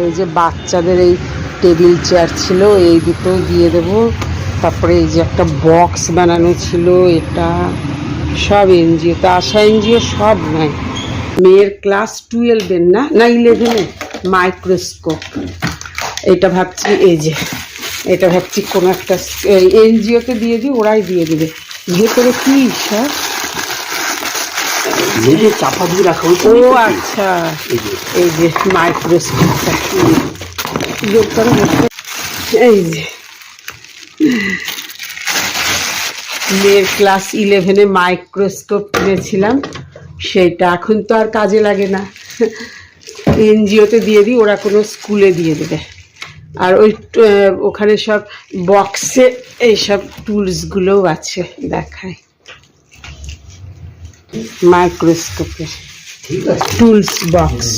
এই যে বাচ্চাদের এই টেবিল চেয়ার ছিল, এই দুটো দিয়ে দেবো। তারপরে এই যে একটা বক্স বানানো ছিল, এটা সব এনজিওতে আসা, এনজিও সব নাই। মেয়ের ক্লাস 12-এর না 11-এর মাইক্রোস্কোপ। এটা ভাবছি, এই যে এটা ভাবছি কোনো একটা এনজিওতে দিয়ে দিই, ওরাই দিয়ে দেবে। ভেতরে কি সব চাপা দিয়ে রাখা। ও আচ্ছা, এই যে মাইক্রোস্কোপটা, এই যে মেয়ের ক্লাস 11-এ মাইক্রোস্কোপ কিনেছিলাম, সেটা এখন তো আর কাজে লাগে না, এনজিওতে দিয়ে দিই, ওরা কোনো স্কুলে দিয়ে দেবে। আর ওই ওখানে সব বক্সে এইসব টুলসগুলোও আছে, দেখায় মাইক্রোস্কোপের টুলস বক্স।